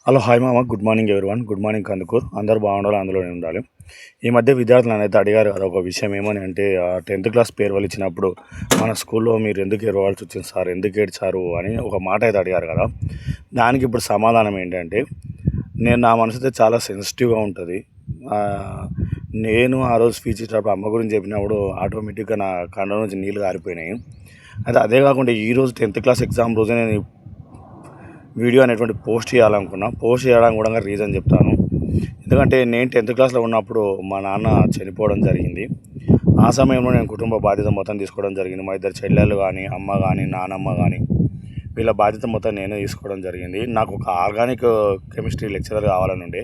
Hello hi మామ, good morning everyone. Good morning Kandukur. అందరూ బాగుండాలి, అందులోనే ఉండాలి. ఈ మధ్య విద్యార్థులు అయితే అడిగారు కదా ఒక విషయం, ఏమని అంటే 10th క్లాస్ పేరువల్ ఇచ్చినప్పుడు మన స్కూల్లో మీరు ఎందుకు ఏడవాల్సి వచ్చింది సార్, ఎందుకు ఏడ్చారు అని ఒక మాట అయితే అడిగారు కదా. దానికి ఇప్పుడు సమాధానం ఏంటంటే, నా మనసు అయితే చాలా సెన్సిటివ్గా ఉంటుంది. నేను ఆ రోజు స్పీచ్ ఇచ్చినప్పుడు అమ్మ గురించి చెప్పినప్పుడు ఆటోమేటిక్గా నా కళ్ళ నుంచి నీళ్ళు కారిపోయినాయి. అయితే అదే కాకుండా ఈరోజు 10th క్లాస్ ఎగ్జామ్ రోజే నేను వీడియో అనేటువంటి పోస్ట్ చేయాలనుకున్నా. పోస్ట్ చేయడానికి కూడా రీజన్ చెప్తాను. ఎందుకంటే నేను 10th క్లాస్లో ఉన్నప్పుడు మా నాన్న చనిపోవడం జరిగింది. ఆ సమయంలో నేను కుటుంబ బాధ్యత మొత్తం తీసుకోవడం జరిగింది. మా ఇద్దరు చెల్లెళ్ళు కానీ, అమ్మ కానీ, నానమ్మ కానీ, వీళ్ళ బాధ్యత మొత్తం నేనే తీసుకోవడం జరిగింది. నాకు ఒక ఆర్గానిక్ కెమిస్ట్రీ లెక్చరర్ కావాలని ఉండే.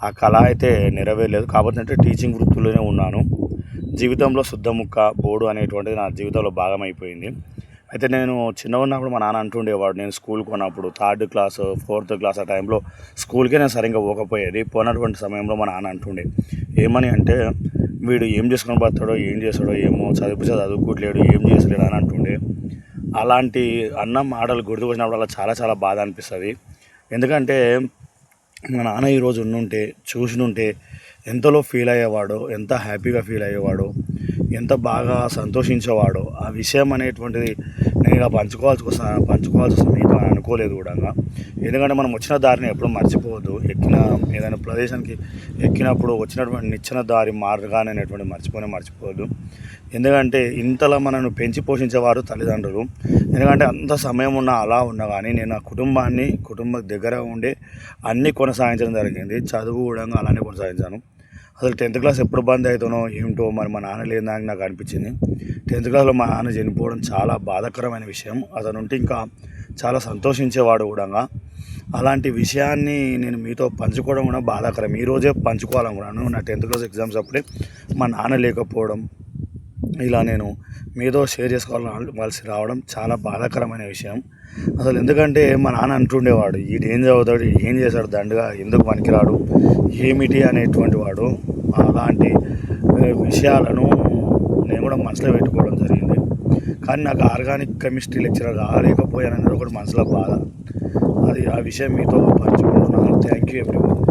ఆ కళ అయితే నెరవేరలేదు. కాకపోతే టీచింగ్ వృత్తిలోనే ఉన్నాను. జీవితంలో శుద్ధముక్క బోర్డు అనేటువంటిది నా జీవితంలో భాగమైపోయింది. అయితే నేను చిన్నగా ఉన్నప్పుడు మా నాన్న అంటుండేవాడు, నేను స్కూల్కి ఉన్నప్పుడు 3rd క్లాస్ 4th క్లాస్ ఆ టైంలో స్కూల్కే నేను సరిగ్గా పోకపోయేది. పోయినటువంటి సమయంలో మా నాన్న అంటుండే, ఏమని అంటే, వీడు ఏం చేసుకొని పోతాడో, ఏం చేస్తాడో ఏమో, చదువుకోవట్లేడు, ఏం చేసలేడు అని అంటుండే. అలాంటి అన్నం మాటలు గుర్తుకొచ్చినప్పుడు అలా చాలా చాలా బాధ అనిపిస్తుంది. ఎందుకంటే మా నాన్న ఈరోజు ఉండుంటే, చూసినుంటే ఎంతలో ఫీల్ అయ్యేవాడో, ఎంత హ్యాపీగా ఫీల్ అయ్యేవాడో, ఎంత బాగా సంతోషించేవాడో. ఆ విషయం అనేటువంటిది నేను ఇలా పంచుకోవాల్సి వస్తుంది మీతో అనుకోలేదు కూడా. ఎందుకంటే మనం వచ్చిన దారిని ఎప్పుడు మర్చిపోవద్దు. ఏదైనా ప్రదేశానికి ఎక్కినప్పుడు వచ్చినటువంటి నిచ్చిన దారి మార్గాన్ని అనేటువంటి మర్చిపోవద్దు. ఎందుకంటే ఇంతలా మనల్ని పెంచి పోషించేవారు తల్లిదండ్రులు. ఎందుకంటే అంత సమయం అలా ఉన్నా కానీ నేను ఆ కుటుంబం దగ్గర ఉండి అన్నీ కొనసాగించడం జరిగింది. చదువు కూడా అలానే కొనసాగించాను. అసలు 10th క్లాస్ ఎప్పుడు బంద్ అవుతానో ఏమిటో, మరి మా నాన్న లేదని నాకు అనిపించింది. 10th క్లాస్లో మా నాన్న చనిపోవడం చాలా బాధాకరమైన విషయం. అతను ఉంటే ఇంకా చాలా సంతోషించేవాడు కూడా. అలాంటి విషయాన్ని నేను మీతో పంచుకోవడం కూడా బాధాకరం. ఈరోజే పంచుకోవాలనుకున్నాను. నా 10th క్లాస్ ఎగ్జామ్స్ అప్పుడే మా నాన్న లేకపోవడం, ఇలా నేను మీతో షేర్ చేసుకోవాల్సి రావడం చాలా బాధాకరమైన విషయం. అసలు ఎందుకంటే మా నాన్న అంటుండేవాడు, ఈడు ఏం చదువుతాడు, ఏం చేశాడు దండగా, ఎందుకు పనికిరాడు, ఏమిటి అనేటువంటి వాడు. అలాంటి విషయాలను నేను కూడా మనసులో పెట్టుకోవడం జరిగింది. కానీ నాకు ఆర్గానిక్ కెమిస్ట్రీ లెక్చరర్ రాలేకపోయాననేది ఒకటి మనసులో బాధ. ఆ విషయం మీతో పంచుకుంటున్నాను. Thank you everyone.